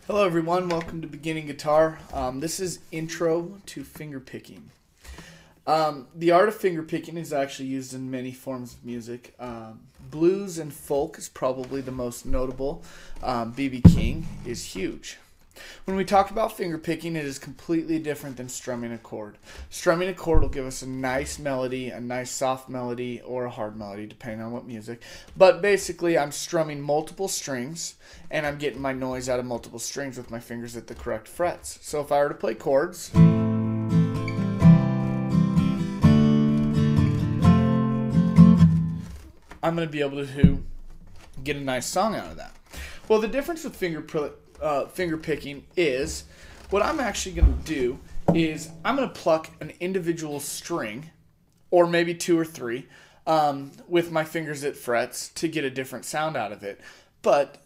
Hello everyone, welcome to Beginning Guitar. This is Intro to Finger Picking. The art of finger picking is actually used in many forms of music. Blues and folk is probably the most notable. B.B. King is huge. When we talk about finger picking, it is completely different than strumming a chord. Strumming a chord will give us a nice melody, a nice soft melody, or a hard melody, depending on what music. But basically, I'm strumming multiple strings, and I'm getting my noise out of multiple strings with my fingers at the correct frets. So if I were to play chords, I'm going to be able to get a nice song out of that. Well, the difference with finger picking is what I'm actually going to do is I'm going to pluck an individual string, or maybe two or three, with my fingers at frets to get a different sound out of it. But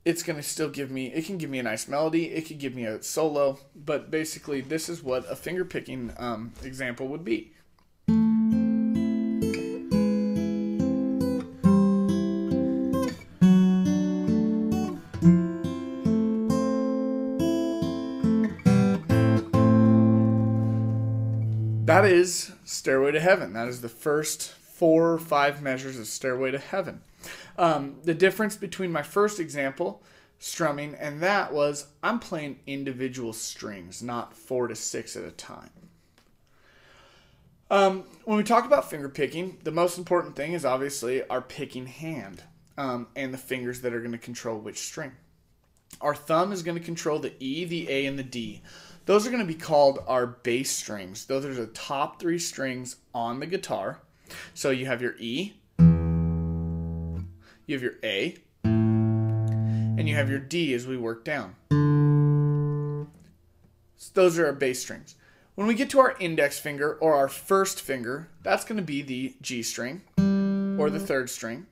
it's going to still give me, it can give me a nice melody, it could give me a solo, but basically this is what a finger picking example would be. That is Stairway to Heaven. That is the first 4 or 5 measures of Stairway to Heaven. The difference between my first example, strumming, and that was I'm playing individual strings, not 4 to 6 at a time. When we talk about finger picking, the most important thing is obviously our picking hand and the fingers that are going to control which string. Our thumb is going to control the E, the A, and the D. Those are going to be called our bass strings. Those are the top 3 strings on the guitar. So you have your E, you have your A, and you have your D as we work down. So those are our bass strings. When we get to our index finger, or our first finger, that's going to be the G string, or the 3rd string.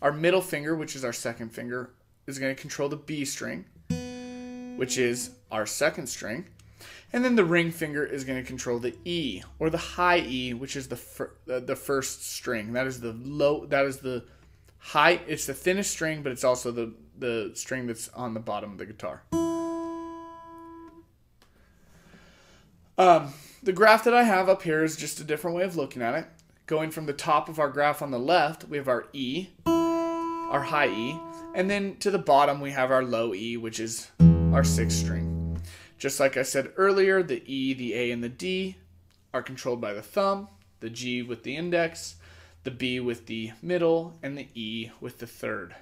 Our middle finger, which is our 2nd finger, is going to control the B string, which is our 2nd string. And then the ring finger is going to control the E, or the high E, which is the first string. That is the high, it's the thinnest string, but it's also the string that's on the bottom of the guitar. The graph that I have up here is just a different way of looking at it. Going from the top of our graph on the left, we have our E, our high E, and then to the bottom we have our low E, which is our 6th string. Just like I said earlier, the E, the A, and the D are controlled by the thumb, the G with the index, the B with the middle, and the E with the 3rd.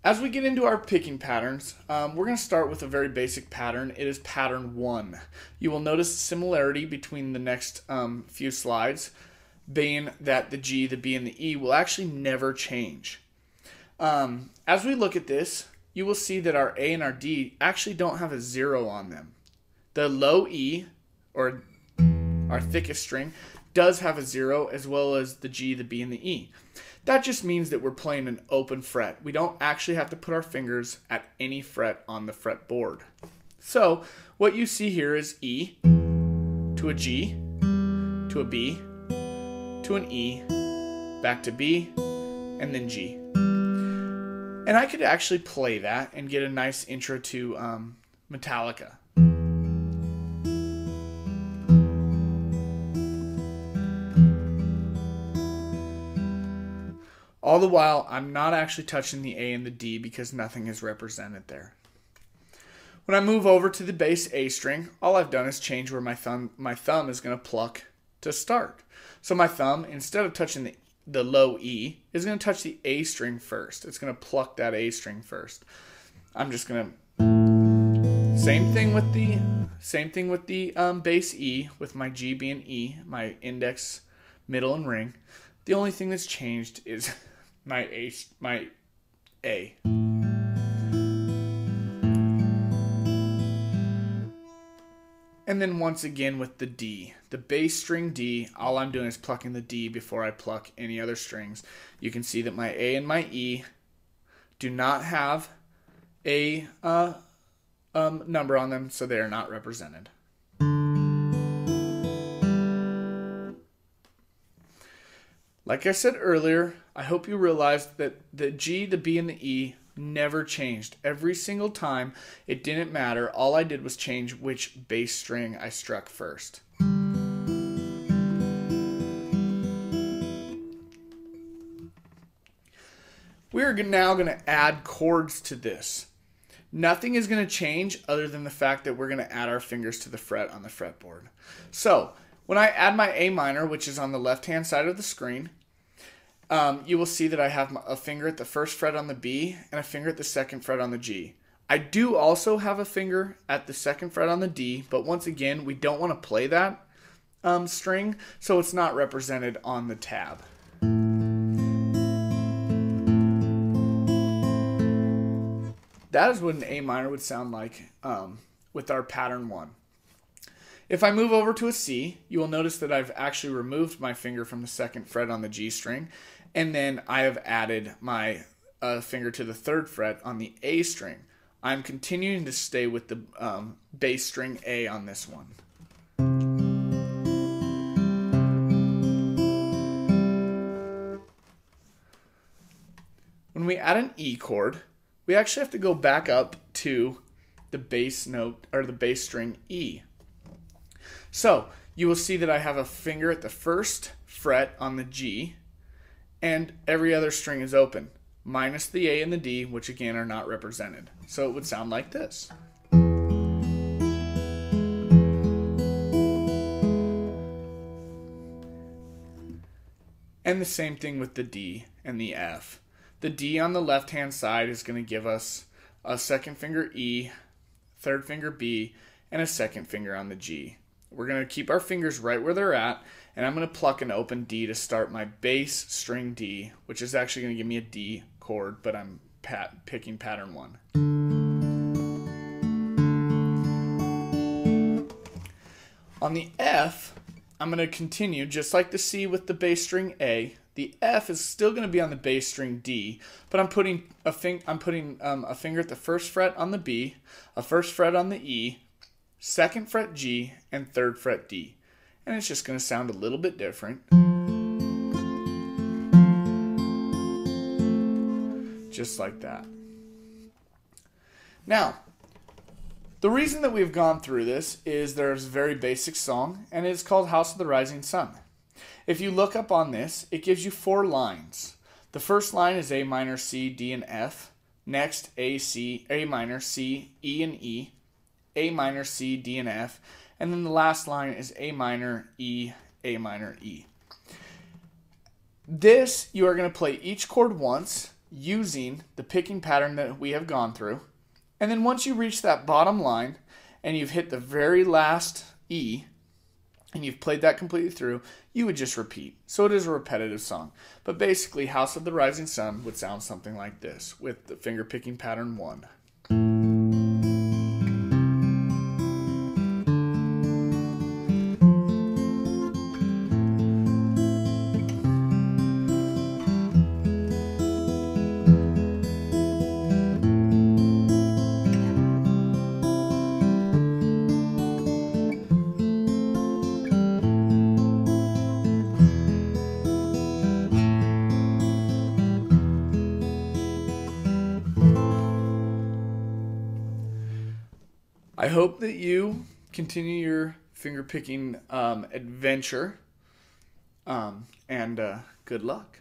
As we get into our picking patterns, we're going to start with a very basic pattern. It is pattern 1. You will notice similarity between the next few slides, being that the G, the B, and the E will actually never change. As we look at this, you will see that our A and our D actually don't have a 0 on them. The low E, or our thickest string, does have a 0, as well as the G, the B, and the E. That just means that we're playing an open fret. We don't actually have to put our fingers at any fret on the fretboard. So what you see here is E to a G, to a B, to an E, back to B, and then G. And I could actually play that and get a nice intro to Metallica. All the while, I'm not actually touching the A and the D because nothing is represented there. When I move over to the bass A string, all I've done is change where my thumb is going to pluck to start. So my thumb, instead of touching the low E, is going to touch the A string first. It's going to pluck that A string first. I'm just going to same thing with the bass E, with my G, B, and E, my index, middle, and ring. The only thing that's changed is my A. And then once again with the D. The bass string D, all I'm doing is plucking the D before I pluck any other strings. You can see that my A and my E do not have a number on them, so they are not represented. Like I said earlier, I hope you realized that the G, the B, and the E never changed. Every single time, it didn't matter. All I did was change which bass string I struck first. We're now going to add chords to this. Nothing is going to change other than the fact that we're going to add our fingers to the fret on the fretboard. So, when I add my A minor, which is on the left-hand side of the screen, you will see that I have a finger at the first fret on the B and a finger at the second fret on the G. I do also have a finger at the second fret on the D, but once again, we don't want to play that string, so it's not represented on the tab. That is what an A minor would sound like with our pattern 1. If I move over to a C, you will notice that I've actually removed my finger from the second fret on the G string, and then I have added my finger to the third fret on the A string. I'm continuing to stay with the bass string A on this one. When we add an E chord, we actually have to go back up to the bass note, or the bass string E. So, you will see that I have a finger at the first fret on the G, and every other string is open, minus the A and the D, which again are not represented. So it would sound like this. And the same thing with the D and the F. The D on the left-hand side is going to give us a second finger E, third finger B, and a second finger on the G. We're going to keep our fingers right where they're at, and I'm going to pluck an open D to start my bass string D, which is actually going to give me a D chord, but I'm picking pattern 1. On the F, I'm going to continue just like the C with the bass string A. The F is still going to be on the bass string D, but I'm putting a finger at the first fret on the B, a first fret on the E, second fret G, and third fret D. And it's just going to sound a little bit different. Just like that. Now, the reason that we've gone through this is there's a very basic song, and it's called House of the Rising Sun. If you look up on this, it gives you 4 lines. The first line is A minor, C, D, and F. Next, A minor, C, E, and E. A minor, C, D, and F. And then the last line is A minor, E, A minor, E. This, you are going to play each chord once using the picking pattern that we have gone through. And then once you reach that bottom line and you've hit the very last E, and you've played that completely through, you would just repeat. So it is a repetitive song. But basically, House of the Rising Sun would sound something like this with the finger picking pattern 1. I hope that you continue your finger picking adventure, and good luck.